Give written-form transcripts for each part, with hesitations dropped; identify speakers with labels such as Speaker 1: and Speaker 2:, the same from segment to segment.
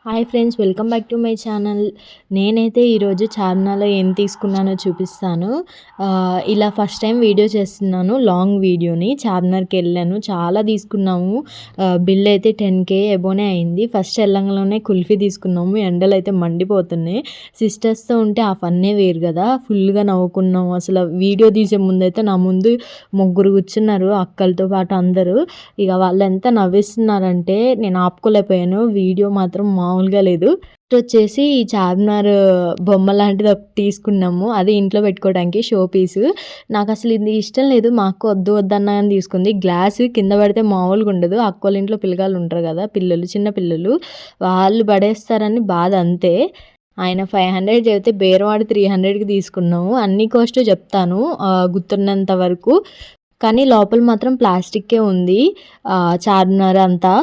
Speaker 1: Hi friends, welcome back to my channel. నేనైతే ఈరోజు చార్మినార్లో ఏం తీసుకున్నానో చూపిస్తాను. ఇలా ఫస్ట్ టైం వీడియో చేస్తున్నాను, లాంగ్ వీడియోని. చార్మినార్కి వెళ్ళాను, చాలా తీసుకున్నాము. బిల్ అయితే 10K ఎబోనే అయింది. ఫస్ట్ వెళ్ళంగానే కుల్ఫీ తీసుకున్నాము. ఎండలు అయితే మండిపోతున్నాయి. సిస్టర్స్తో ఉంటే ఆ ఫన్నే వేరు కదా, ఫుల్గా నవ్వుకున్నాము. అసలు వీడియో తీసే ముందైతే నా ముందు ముగ్గురు కూర్చున్నారు, అక్కలతో పాటు అందరూ. ఇక వాళ్ళు ఎంత నవ్విస్తున్నారంటే నేను ఆపుకోలేకపోయాను. వీడియో మాత్రం మామూలుగా లేదు. నెక్స్ట్ వచ్చేసి ఈ చార్మినార్ బొమ్మ లాంటిది ఒకటి తీసుకున్నాము. అది ఇంట్లో పెట్టుకోవడానికి షో పీసు. నాకు అసలు ఇది ఇష్టం లేదు, మా అక్క వద్దు వద్దన్నా అని తీసుకుంది. గ్లాసు కింద పడితే మామూలుగా ఉండదు. అక్క వాళ్ళ ఇంట్లో పిల్లగాళ్ళు ఉంటారు కదా, పిల్లలు, చిన్న పిల్లలు, వాళ్ళు పడేస్తారని బాధ అంతే. ఆయన 500 చెబితే బేరవాడి 300కి తీసుకున్నాము. అన్ని కాస్ట్ చెప్తాను గుర్తున్నంత వరకు. కానీ లోపల మాత్రం ప్లాస్టిక్కే ఉంది. చార్మినార్ అంతా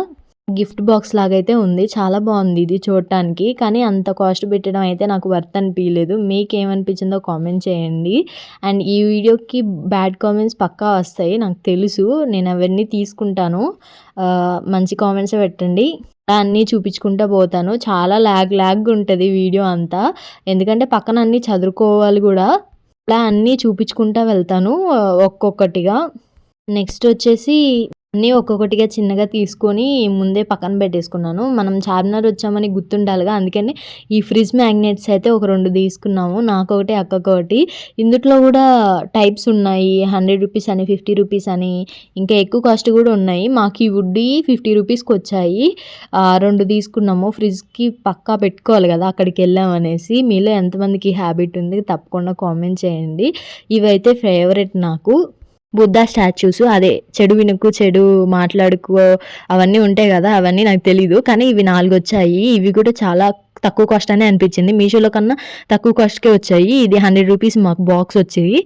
Speaker 1: గిఫ్ట్ బాక్స్ లాగైతే ఉంది. చాలా బాగుంది ఇది చూడటానికి. కానీ అంత కాస్ట్ పెట్టడం అయితే నాకు వర్త్ అనిపించలేదు. మీకు ఏమనిపించిందో కామెంట్ చేయండి. అండ్ ఈ వీడియోకి బ్యాడ్ కామెంట్స్ పక్కా వస్తాయి, నాకు తెలుసు. నేను అవన్నీ తీసుకుంటాను. మంచి కామెంట్స్ పెట్టండి. అన్నీ చూపించుకుంటూ పోతాను. చాలా ల్యాగ్ ఉంటుంది వీడియో అంతా, ఎందుకంటే పక్కన అన్నీ చదువుకోవాలి కూడా. అలా అన్నీ చూపించుకుంటూ వెళ్తాను ఒక్కొక్కటిగా. నెక్స్ట్ వచ్చేసి అన్నీ ఒక్కొక్కటిగా చిన్నగా తీసుకొని ముందే పక్కన పెట్టేసుకున్నాను. మనం చార్మినార్ వచ్చామని గుర్తుండాలిగా, అందుకని ఈ ఫ్రిడ్జ్ మ్యాగ్నెట్స్ అయితే ఒక 2 తీసుకున్నాము. నాకొకటి, అక్కకొకటి. ఇందులో కూడా టైప్స్ ఉన్నాయి, 100 రూపీస్ అని, 50 రూపీస్ అని, ఇంకా ఎక్కువ కాస్ట్ కూడా ఉన్నాయి. మాకు ఈ వుడ్డి 50 రూపీస్కి వచ్చాయి. 2 తీసుకున్నాము. ఫ్రిడ్జ్కి పక్కా పెట్టుకోవాలి కదా అక్కడికి వెళ్ళామనేసి. మీలో ఎంతమందికి హ్యాబిట్ ఉంది తప్పకుండా కామెంట్ చేయండి. ఇవైతే ఫేవరెట్ నాకు. బుద్ధ స్టాచ్యూస్, అదే చెడు వినుకు, చెడు మాట్లాడుకో, అవన్నీ ఉంటాయి కదా, అవన్నీ నాకు తెలీదు. కానీ ఇవి 4 వచ్చాయి. ఇవి కూడా చాలా తక్కువ కాస్ట్ అనే అనిపించింది. మీషోలో కన్నా తక్కువ కాస్ట్కే వచ్చాయి. ఇది 100 రూపీస్ మాకు బాక్స్ వచ్చింది.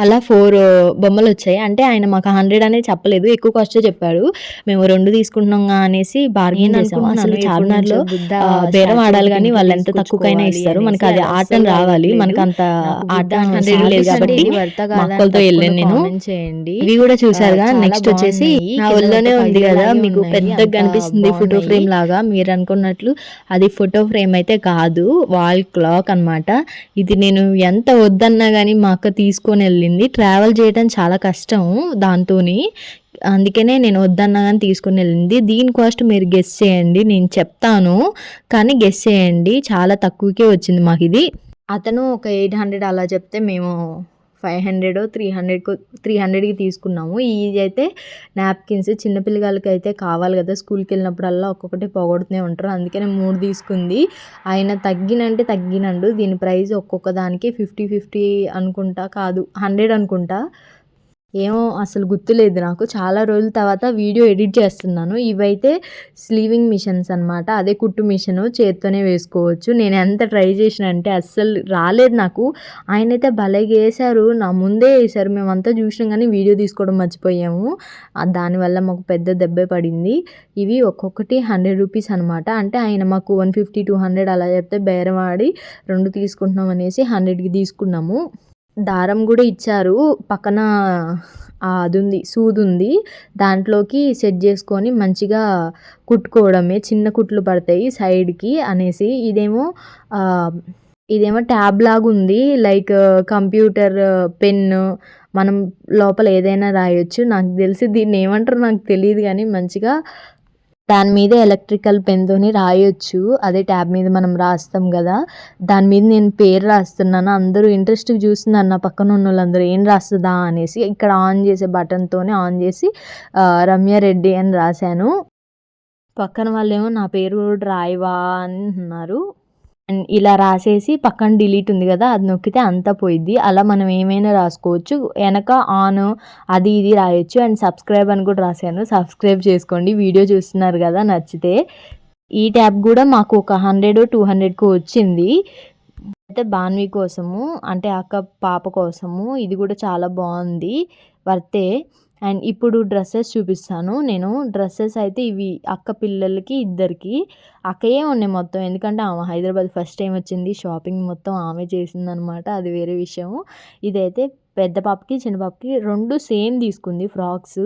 Speaker 1: అలా 4 బొమ్మలు వచ్చాయి. అంటే ఆయన మాకు 100 అనే చెప్పలేదు, ఎక్కువ కాస్టే చెప్పాడు. మేము 2 తీసుకుంటున్నాం అనేసి బార్గెన్ చేసాము. అసలు చార్మినార్లో బేరం ఆడాలి కానీ వాళ్ళు ఎంత తక్కువకైనా ఇస్తారు. మనకి అది ఆటం రావాలి, మనకు అంత ఆట లేదు కాబట్టి మక్కలతో వెళ్ళాను నేను. ఇవి కూడా చూసారుగా. నెక్స్ట్ వచ్చేసి నా ఒళ్ళోనే ఉంది కదా, మీకు పెద్దగా కనిపిస్తుంది ఫోటో ఫ్రేమ్ లాగా. మీరు అనుకున్నట్లు అది ఫోటో ఫ్రేమ్ అయితే కాదు, వాల్ క్లాక్ అనమాట. ఇది నేను ఎంత వద్దన్నా కానీ మా అక్క తీసుకొని వెళ్ళింది. ట్రావెల్ చేయడం చాలా కష్టం దాంతోని, అందుకనే నేను వద్దన్నా కానీ తీసుకుని వెళ్ళింది. దీని కాస్ట్ మీరు గెస్ చేయండి, నేను చెప్తాను కానీ గెస్ చేయండి. చాలా తక్కువకే వచ్చింది మాకు ఇది. అతను ఒక 800 అలా చెప్తే మేము 500 300కి తీసుకున్నాము. ఇది అయితే నాప్కిన్స్, చిన్నపిల్లలకి అయితే కావాలి కదా, స్కూల్కి వెళ్ళినప్పుడల్లా ఒక్కొక్కటి పోగొడుతూనే ఉంటారు. అందుకనే 3 తీసుకుంది. ఆయన తగ్గినండు. దీని ప్రైస్ ఒక్కొక్క దానికి 50 అనుకుంటా, కాదు 100 అనుకుంటా, ఏమో అసలు గుర్తులేదు నాకు. చాలా రోజుల తర్వాత వీడియో ఎడిట్ చేస్తున్నాను. ఇవైతే స్లీవింగ్ మిషన్స్ అనమాట, అదే కుట్టు మిషను, చేత్తోనే వేసుకోవచ్చు. నేను ఎంత ట్రై చేసిన అంటే అస్సలు రాలేదు నాకు. ఆయనైతే భలేగా వేశారు, నా ముందే వేశారు. మేమంతా చూసినాం కానీ వీడియో తీసుకోవడం మర్చిపోయాము. దానివల్ల మాకు పెద్ద దెబ్బే పడింది. ఇవి ఒక్కొక్కటి 100 రూపీస్ అనమాట. అంటే ఆయన మాకు 150 200 అలా చెప్తే బేరం ఆడి 2 తీసుకుంటున్నాం అనేసి 100కి తీసుకున్నాము. దారం కూడా ఇచ్చారు పక్కన, అది ఉంది, సూది ఉంది, దాంట్లోకి సెట్ చేసుకొని మంచిగా కుట్టుకోవడమే. చిన్న కుట్లు పడతాయి సైడ్కి అనేసి. ఇదేమో ట్యాబ్ లాగా ఉంది, లైక్ కంప్యూటర్ పెన్ను, మనం లోపల ఏదైనా రాయొచ్చు. నాకు తెలిసి దీన్ని ఏమంటారు నాకు తెలియదు, కానీ మంచిగా దాని మీద ఎలక్ట్రికల్ పెన్తోని రాయొచ్చు. అదే ట్యాబ్ మీద మనం రాస్తాం కదా, దాని మీద నేను పేరు రాస్తున్నాను. అందరూ ఇంట్రెస్ట్గా చూస్తున్నారు నా పక్కన ఉన్న వాళ్ళందరూ, ఏం రాస్తుందా అనేసి. ఇక్కడ ఆన్ చేసే బటన్తోనే ఆన్ చేసి రమ్యారెడ్డి అని రాశాను. పక్కన వాళ్ళేమో నా పేరు కూడా రాయవా అని అన్నారు. అండ్ ఇలా రాసేసి పక్కన డిలీట్ ఉంది కదా, అది నొక్కితే అంతా పోయిద్ది. అలా మనం ఏమైనా రాసుకోవచ్చు. వెనక ఆన్ అది ఇది రాయొచ్చు. అండ్ సబ్స్క్రైబ్ అని కూడా రాశాను, సబ్స్క్రైబ్ చేసుకోండి. వీడియో చూస్తున్నారు కదా, నచ్చితే. ఈ ట్యాబ్ కూడా మాకు ఒక 100 200కు వచ్చింది. అయితే బాన్వి కోసము, అంటే అక్క పాప కోసము. ఇది కూడా చాలా బాగుంది, వర్తే. అండ్ ఇప్పుడు డ్రెస్సెస్ చూపిస్తాను నేను. డ్రెస్సెస్ అయితే ఇవి అక్క పిల్లలకి ఇద్దరికి. అక్కయే ఉన్నాయి మొత్తం, ఎందుకంటే ఆమె హైదరాబాద్ ఫస్ట్ టైం వచ్చింది. షాపింగ్ మొత్తం ఆమె చేసిందనమాట, అది వేరే విషయం. ఇదైతే పెద్ద పాపకి చిన్న పాపకి 2 సేమ్ తీసుకుంది ఫ్రాక్స్.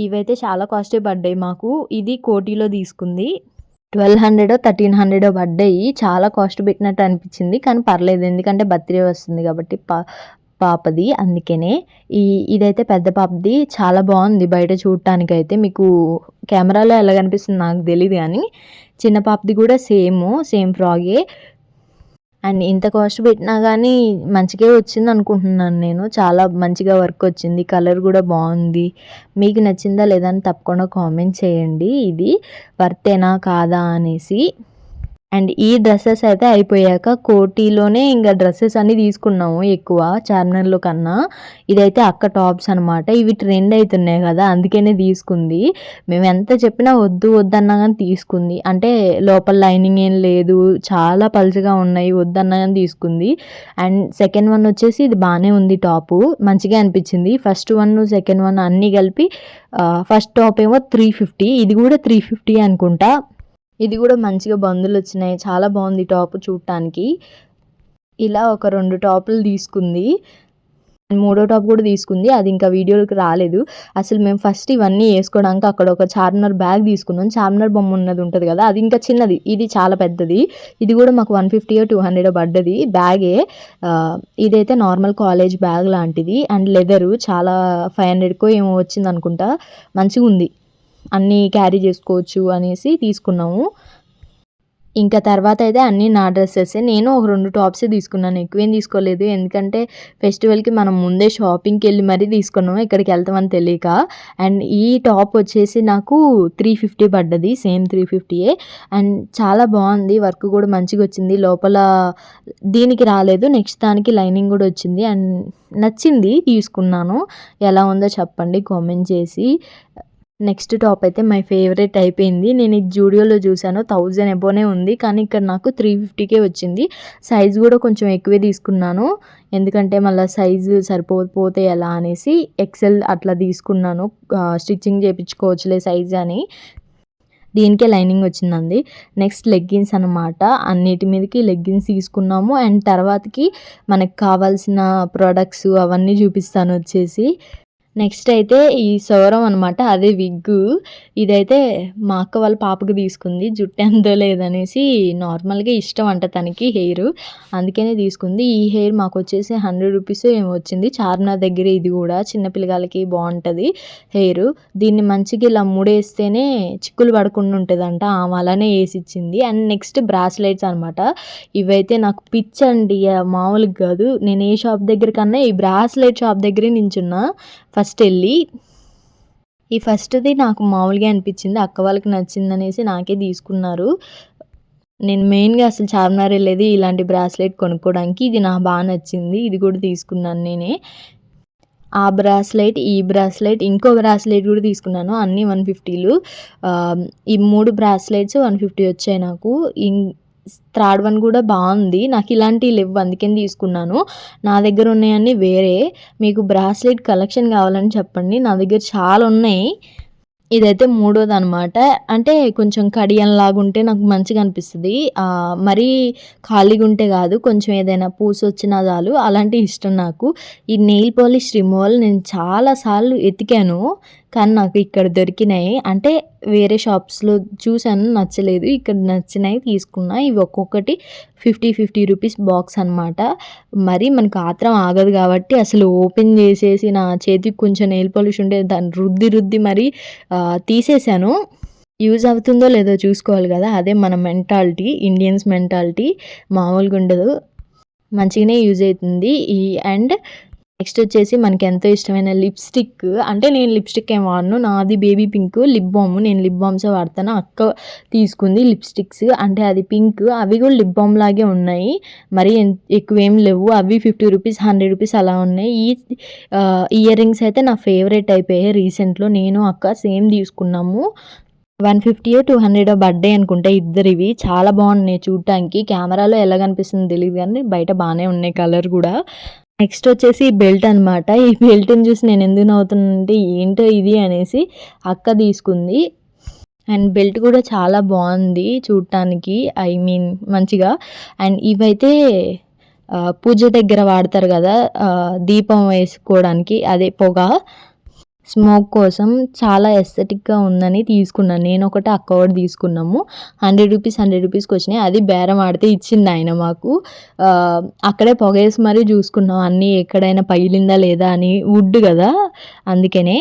Speaker 1: ఇవైతే చాలా కాస్టే పడ్డాయి మాకు. ఇది కోటిలో తీసుకుంది. 1200 1300 పడ్డాయి. చాలా కాస్ట్ పెట్టినట్టు అనిపించింది కానీ పర్లేదు, ఎందుకంటే బర్త్డే వస్తుంది కాబట్టి పాపది, అందుకనే. ఇదైతే పెద్ద పాపది, చాలా బాగుంది బయట చూడటానికైతే. మీకు కెమెరాలో ఎలా కనిపిస్తుంది నాకు తెలియదు కానీ చిన్న పాపది కూడా సేమ్ ఫ్రాగే. అండ్ ఇంత కాస్ట్ పెట్టినా కానీ మంచిగా వచ్చింది అనుకుంటున్నాను నేను. చాలా మంచిగా వర్క్ వచ్చింది, కలర్ కూడా బాగుంది. మీకు నచ్చిందా లేదా అని తప్పకుండా కామెంట్ చేయండి, ఇది వర్తేనా కాదా అనేసి. అండ్ ఈ డ్రెస్సెస్ అయితే అయిపోయాక కోటిలోనే ఇంకా డ్రెస్సెస్ అన్నీ తీసుకున్నాము ఎక్కువ చార్మినార్లో కన్నా. ఇదైతే అక్క టాప్స్ అనమాట. ఇవి ట్రెండ్ అవుతున్నాయి కదా, అందుకనే తీసుకుంది. మేము ఎంత చెప్పినా వద్దన్నా కానీ తీసుకుంది. అంటే లోపల లైనింగ్ ఏం లేదు, చాలా పలుచగా ఉన్నాయి, వద్దన్నా కానీ తీసుకుంది. అండ్ సెకండ్ వన్ వచ్చేసి ఇది బాగానే ఉంది, టాపు మంచిగా అనిపించింది. ఫస్ట్ వన్ సెకండ్ వన్ అన్నీ కలిపి ఫస్ట్ టాప్ ఏమో 350, ఇది కూడా 350 అనుకుంటా. ఇది కూడా మంచిగా బందులు వచ్చినాయి, చాలా బాగుంది టాప్ చూడటానికి. ఇలా ఒక 2 టాపులు తీసుకుంది. మూడో టాప్ కూడా తీసుకుంది, అది ఇంకా వీడియోకి రాలేదు. అసలు మేము ఫస్ట్ ఇవన్నీ వేసుకోవడానికి అక్కడ ఒక చార్మినార్ బ్యాగ్ తీసుకున్నాం. చార్మినార్ బొమ్మ ఉన్నది ఉంటుంది కదా, అది ఇంకా చిన్నది, ఇది చాలా పెద్దది. ఇది కూడా మాకు 150 200 పడ్డది బ్యాగే. ఇదైతే నార్మల్ కాలేజ్ బ్యాగ్ లాంటిది అండ్ లెదరు, చాలా 500కో ఏమో వచ్చింది అనుకుంటా. మంచిగా ఉంది, అన్నీ క్యారీ చేసుకోవచ్చు అనేసి తీసుకున్నాము. ఇంకా తర్వాత అయితే అన్నీ నా డ్రెస్సెసే. నేను ఒక 2 టాప్సే తీసుకున్నాను, ఎక్కువేం తీసుకోలేదు. ఎందుకంటే ఫెస్టివల్కి మనం ముందే షాపింగ్కి వెళ్ళి మరీ తీసుకున్నాము, ఇక్కడికి వెళ్తామని తెలియక. అండ్ ఈ టాప్ వచ్చేసి నాకు 350 పడ్డది, సేమ్ 350ఏ. అండ్ చాలా బాగుంది, వర్క్ కూడా మంచిగా వచ్చింది. లోపల దీనికి రాలేదు, నెక్స్ట్ దానికి లైనింగ్ కూడా వచ్చింది. అండ్ నచ్చింది, తీసుకున్నాను. ఎలా ఉందో చెప్పండి కామెంట్ చేసి. నెక్స్ట్ టాప్ అయితే మై ఫేవరెట్ అయిపోయింది. నేను ఇది జూడియోలో చూసాను, 1000 అబోనే ఉంది, కానీ ఇక్కడ నాకు 350కే వచ్చింది. సైజు కూడా కొంచెం ఎక్కువే తీసుకున్నాను, ఎందుకంటే మళ్ళీ సైజు సరిపోతే ఎలా అనేసి ఎక్సెల్ అట్లా తీసుకున్నాను. స్టిచ్చింగ్ చేయించుకోవచ్చులే సైజు అని. దీనికే లైనింగ్ వచ్చిందండి. నెక్స్ట్ లెగ్గిన్స్ అనమాట, అన్నిటి మీదకి లెగ్గిన్స్ తీసుకున్నాము. అండ్ తర్వాతకి మనకు కావాల్సిన ప్రోడక్ట్స్ అవన్నీ చూపిస్తాను వచ్చేసి. నెక్స్ట్ అయితే ఈ సౌరం అనమాట, అదే విగ్గు. ఇదైతే మా అక్క వాళ్ళ పాపకి తీసుకుంది, జుట్టు ఎంతో లేదనేసి. నార్మల్గా ఇష్టం అంట తనకి హెయిర్, అందుకనే తీసుకుంది. ఈ హెయిర్ మాకు వచ్చేసి 100 రూపీస్ ఏమో వచ్చింది. చార్మినార్ దగ్గర ఇది కూడా చిన్నపిల్లలకి బాగుంటుంది హెయిర్. దీన్ని మంచిగా ఇలా ముడేస్తేనే చిక్కులు పడకుండా ఉంటుందంట, ఆమె అలానే వేసి ఇచ్చింది. అండ్ నెక్స్ట్ బ్రాస్లెట్స్ అనమాట. ఇవైతే నాకు పిచ్ అండి, మామూలుగా కాదు. నేను ఏ షాప్ దగ్గర కన్నా ఈ బ్రాస్లెట్ షాప్ దగ్గరే నించున్నా ఫస్ట్ వెళ్ళి. ఈ ఫస్ట్ది నాకు మామూలుగా అనిపించింది, అక్క వాళ్ళకి నచ్చిందనేసి నాకే తీసుకున్నారు. నేను మెయిన్గా అసలు చార్మినార్ వెళ్ళేది ఇలాంటి బ్రాస్లెట్ కొనుక్కోవడానికి. ఇది నాకు బాగా నచ్చింది, ఇది కూడా తీసుకున్నాను నేనే. ఆ బ్రాస్లెట్, ఈ బ్రాస్లెట్, ఇంకో బ్రాస్లెట్ కూడా తీసుకున్నాను, అన్నీ 150లు. ఈ 3 బ్రాస్లెట్స్ 150 వచ్చాయి నాకు. థర్డ్ వన్ కూడా బాగుంది, నాకు ఇలాంటివి లేవు అందుకని తీసుకున్నాను. నా దగ్గర ఉన్నాయన్నీ వేరే. మీకు బ్రాస్లెట్ కలెక్షన్ కావాలని చెప్పండి, నా దగ్గర చాలా ఉన్నాయి. ఇదైతే మూడోది అనమాట. అంటే కొంచెం కడియంలాగా ఉంటే నాకు మంచిగా అనిపిస్తుంది, మరీ ఖాళీగా ఉంటే కాదు, కొంచెం ఏదైనా పూసి వచ్చినా చాలు, అలాంటి ఇష్టం నాకు. ఈ నెయిల్ పాలిష్ రిమూవల్ నేను చాలాసార్లు ఎతికాను కానీ నాకు ఇక్కడ దొరికినాయి. అంటే వేరే షాప్స్లో చూసాను, నచ్చలేదు, ఇక్కడ నచ్చినాయి తీసుకున్నా. ఇవి ఒక్కొక్కటి 50 రూపీస్ బాక్స్ అనమాట. మరి మనకు ఆత్రం ఆగదు కాబట్టి అసలు ఓపెన్ చేసేసి నా చేతికి కొంచెం నెయిల్ పాలిష్ ఉంటే దాన్ని రుద్ది మరి తీసేసాను. యూజ్ అవుతుందో లేదో చూసుకోవాలి కదా, అదే మన మెంటాలిటీ, ఇండియన్స్ మెంటాలిటీ మామూలుగా ఉండదు, మంచిగానే యూజ్ అవుతుంది. అండ్ నెక్స్ట్ వచ్చేసి మనకి ఎంతో ఇష్టమైన లిప్స్టిక్. అంటే నేను లిప్స్టిక్ ఏం వాడను, నాది బేబీ పింక్ లిప్ బామ్, నేను లిప్ బామ్సే వాడతాను. అక్క తీసుకుంది లిప్స్టిక్స్, అంటే అది పింక్, అవి కూడా లిప్ బామ్ లాగే ఉన్నాయి, మరి ఎక్కువ ఏం లేవు. అవి 50 రూపీస్ 100 రూపీస్ అలా ఉన్నాయి. ఈ ఇయర్ రింగ్స్ అయితే నా ఫేవరెట్ అయిపోయాయి రీసెంట్లో, నేను అక్క సేమ్ తీసుకున్నాము. 150 200 బర్త్డే అనుకుంటా ఇద్దరివి, చాలా బాగున్నాయి చూడటానికి. కెమెరాలో ఎలా కనిపిస్తుందో తెలియదు కానీ బయట బాగానే ఉన్నాయి, కలర్ కూడా. నెక్స్ట్ వచ్చేసి బెల్ట్ అనమాట. ఈ బెల్ట్ని చూసి నేను ఎందుకు నవ్వుతున్నానంటే ఏంటో ఇది అనేసి అక్క తీసుకుంది. అండ్ బెల్ట్ కూడా చాలా బాగుంది చూడటానికి, ఐ మీన్ మంచిగా. అండ్ ఇవైతే పూజ దగ్గర వాడతారు కదా, దీపం వేసుకోవడానికి, అదే పొగ. స్మోక్ కోసం చాలా ఎస్థెటిక్‌గా ఉందని తీసుకున్నాను. నేనొకటి, అక్క ఒకటి తీసుకున్నాము. రూ. 100 వచ్చినాయి. అది బేరం ఆడితే ఇచ్చిండాయన మాకు. అక్కడే పొగేసి మరీ చూసుకున్నాం అన్నీ ఎక్కడైనా పగిలిందా లేదా అని. వుడ్ గదా! అందుకనే.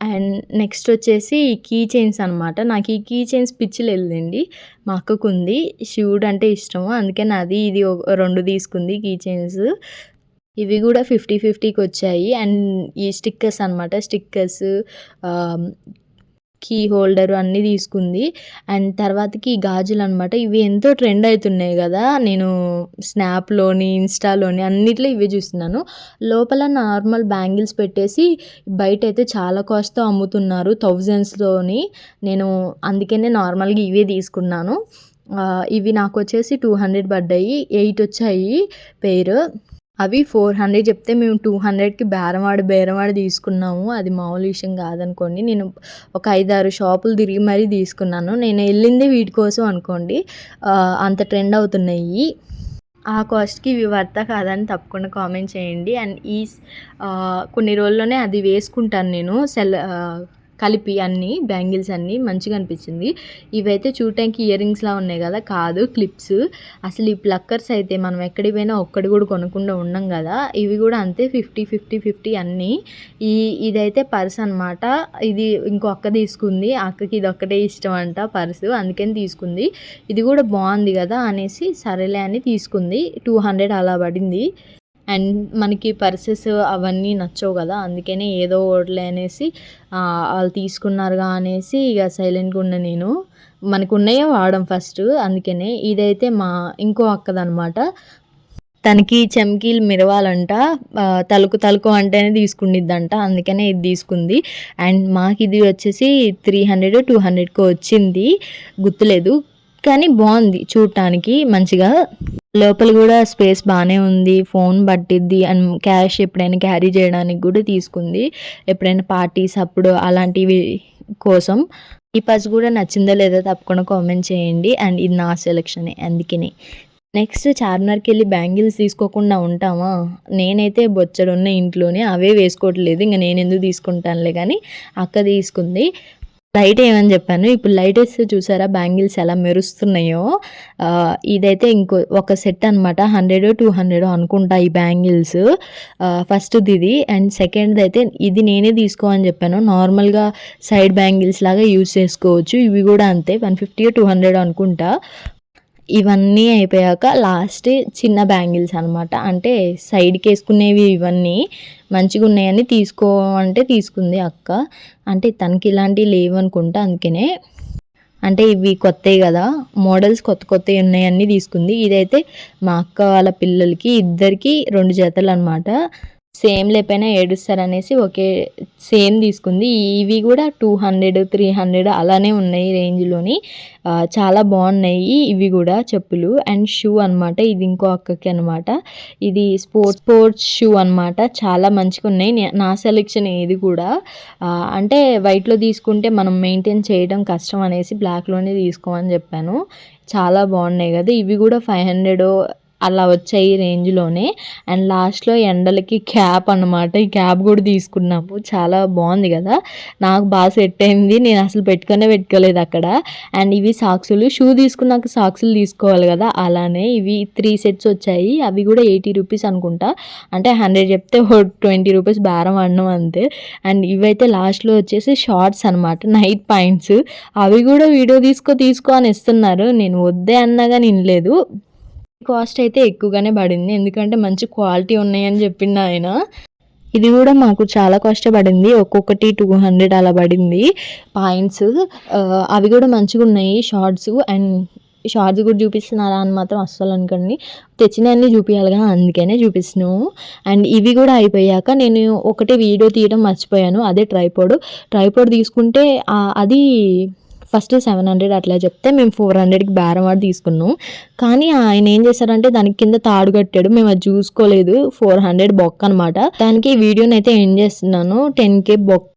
Speaker 1: అండ్ నెక్స్ట్ వచ్చేసి కీ చైన్స్ అనమాట. నాకు ఈ కీ చైన్స్ పిచ్చి లేదులెండి. మా అక్కకుంది. శివుడు అంటే ఇష్టము. అందుకని అది ఇది 2 తీసుకుంది కీ చైన్స్. ఇవి కూడా 50-50కి వచ్చాయి. అండ్ ఈ స్టిక్కర్స్ అనమాట. స్టిక్కర్స్, కీ హోల్డర్ అన్నీ తీసుకుంది. అండ్ తర్వాతకి గాజులు అనమాట. ఇవి ఎంతో ట్రెండ్ అవుతున్నాయి కదా! నేను స్నాప్‌లోని, ఇన్‌స్టాలోని అన్నిట్లో ఇవే చూస్తున్నాను. లోపల నార్మల్ బ్యాంగిల్స్ పెట్టేసి బయటైతే చాలా కాస్ట్‌తో అమ్ముతున్నారు. థౌజండ్స్‌లోని. నేను అందుకనే నార్మల్‌గా ఇవే తీసుకున్నాను. ఇవి నాకొచ్చేసి 200 పడ్డాయి. 8 వచ్చాయి పెయిర్. అవి 400 చెప్తే మేము 200కి బేరమాడి తీసుకున్నాము. అది మామూలు విషయం కాదనుకోండి. నేను ఒక 5, 6 షాపులు తిరిగి మరీ తీసుకున్నాను. నేను వెళ్ళిందే వీటి కోసం అనుకోండి. అంత ట్రెండ్ అవుతున్నాయి. ఆ కాస్ట్‌కి ఇవి వర్తా కాదని తప్పకుండా కామెంట్ చేయండి. అండ్ కొన్ని రోజుల్లోనే అది వేసుకుంటాను నేను. కలిపి అన్నీ బ్యాంగిల్స్ అన్నీ మంచిగా అనిపించింది. ఇవైతే చూడటానికి ఇయర్ రింగ్స్‌లా ఉన్నాయి కదా! కాదు, క్లిప్స్. అసలు ఈ ప్లక్కర్స్ అయితే మనం ఎక్కడికి పోయినా ఒక్కటి కూడా కొనకుండా ఉండం కదా! ఇవి కూడా అంతే 50 అన్నీ. ఇదైతే పర్స్ అనమాట. ఇది ఇంకో అక్క తీసుకుంది. అక్కకి ఇదొక్కటే ఇష్టం అంట పర్సు. అందుకని తీసుకుంది. ఇది కూడా బాగుంది కదా అనేసి సరేలే అని తీసుకుంది. 200 అలా పడింది. అండ్ మనకి పర్సెస్ అవన్నీ నచ్చవు కదా! అందుకనే ఏదో ఒకటిలే అనేసి ఆళ్ళు తీసుకున్నారుగా అనేసి ఇక సైలెంట్‌గా ఉన్నా నేను. మనకున్నయే వాడం ఫస్టు. అందుకనే. ఇదైతే ఇంకో అక్కదనమాట. తనకి చెంకీలు మెరవాలంట. తళుకు అంటేనే తీసుకునిద్దంట. అందుకనే ఇది తీసుకుంది. అండ్ మాకిది వచ్చేసి 300, 200కో వచ్చింది. గుర్తులేదు. కానీ బాగుంది చూడటానికి మంచిగా. లోపల కూడా స్పేస్ బాగానే ఉంది. ఫోన్ పట్టిద్ది. అండ్ క్యాష్ ఎప్పుడైనా క్యారీ చేయడానికి కూడా తీసుకుంది. ఎప్పుడైనా పార్టీస్ అప్పుడు అలాంటివి కోసం. ఈ పర్స్ కూడా నచ్చిందో లేదో తప్పకుండా కామెంట్ చేయండి. అండ్ ఇది నా సెలక్షనే అందుకనే. నెక్స్ట్ చార్మినార్‌కి వెళ్ళి బ్యాంగిల్స్ తీసుకోకుండా ఉంటామా? నేనైతే బొచ్చెడున్నాయి ఇంట్లోనే. అవే వేసుకోవట్లేదు. ఇంక నేనెందుకు తీసుకుంటానులే కానీ అక్క తీసుకుంది. లైట్ ఏమని చెప్పాను. ఇప్పుడు లైట్ వేస్తే చూసారా బ్యాంగిల్స్ ఎలా మెరుస్తున్నాయో. ఇదైతే ఒక సెట్ అనమాట. 100, 200 అనుకుంటా ఈ బ్యాంగిల్స్. ఫస్ట్‌ది ఇది. అండ్ సెకండ్‌ది అయితే ఇది నేనే తీసుకో అని చెప్పాను. నార్మల్‌గా సైడ్ బ్యాంగిల్స్ లాగా యూజ్ చేసుకోవచ్చు. ఇవి కూడా అంతే 150, 200 అనుకుంటా. ఇవన్నీ అయిపోయాక లాస్ట్ చిన్న బ్యాంగిల్స్ అనమాట. అంటే సైడ్‌కి వేసుకునేవి ఇవన్నీ. మంచిగా ఉన్నాయని తీసుకో అంటే తీసుకుంది అక్క. అంటే తనకి ఇలాంటివి లేవనుకుంటా అందుకనే. అంటే ఇవి కొత్తవి కదా! మోడల్స్ కొత్తవి ఉన్నాయన్నీ తీసుకుంది. ఇదైతే మా అక్క వాళ్ళ పిల్లలకి ఇద్దరికి 2 జతలనమాట. సేమ్ లేకపోయినా ఏడుస్తారనేసి సేమ్ తీసుకుంది. ఇవి కూడా 200, 300 అలానే ఉన్నాయి రేంజ్‌లోని. చాలా బాగున్నాయి ఇవి కూడా చెప్పులు. అండ్ షూ అనమాట. ఇది ఇంకో అక్కకి అనమాట. ఇది స్పోర్ట్స్ షూ అనమాట. చాలా మంచిగా ఉన్నాయి. నా సెలెక్షన్ ఇది కూడా. అంటే వైట్‌లో తీసుకుంటే మనం మెయింటైన్ చేయడం కష్టం అనేసి బ్లాక్‌లోనే తీసుకోమని చెప్పాను. చాలా బాగున్నాయి కదా! ఇవి కూడా 500 అలా వచ్చాయి రేంజ్‌లోనే. అండ్ లాస్ట్‌లో ఎండలకి క్యాప్ అనమాట. ఈ క్యాప్ కూడా తీసుకున్నాము. చాలా బాగుంది కదా! నాకు బాగా సెట్ అయింది. నేను అసలు పెట్టుకోలేదు అక్కడ. అండ్ ఇవి సాక్సులు. షూ తీసుకున్నాక సాక్సులు తీసుకోవాలి కదా! అలానే ఇవి 3 సెట్స్ వచ్చాయి. అవి కూడా 80 రూపీస్ అనుకుంటా. అంటే 100 చెప్తే 20 రూపీస్ బేరం ఆడినాం అంతే. అండ్ ఇవైతే లాస్ట్‌లో వచ్చేసి షార్ట్స్ అనమాట. Night pants. అవి కూడా వీడియో తీసుకో అని ఇస్తున్నారు. నేను వద్దే అన్నా కానీ వినలేదు. కాస్ట్ అయితే ఎక్కువగానే పడింది. ఎందుకంటే మంచి క్వాలిటీ ఉన్నాయని చెప్పిండు ఆయన. ఇది కూడా మాకు చాలా కాస్ట్ పడింది. ఒక్కొక్కటి 200 అలా పడింది పాయింట్స్. అవి కూడా మంచిగా ఉన్నాయి షార్ట్స్. అండ్ షార్ట్స్ కూడా చూపిస్తున్నారా అని మాత్రం అస్సలు అనుకోండి. తెచ్చినవన్నీ చూపించాలిగా అందుకనే చూపిస్తున్నాము. అండ్ ఇవి కూడా అయిపోయాక నేను ఒకటి వీడియో తీయడం మర్చిపోయాను. అదే ట్రైపోడ్ తీసుకుంటే అది ఫస్ట్ 700 అట్లా చెప్తే మేము 400కి బేరం ఆడి తీసుకున్నాం. కానీ ఆయన ఏం చేశారంటే దానికి కింద తాడు కట్టాడు. మేము అది చూసుకోలేదు. 400 బొక్క అనమాట. దానికి వీడియోని అయితే ఎండ్ చేస్తున్నాను. 10K బొక్క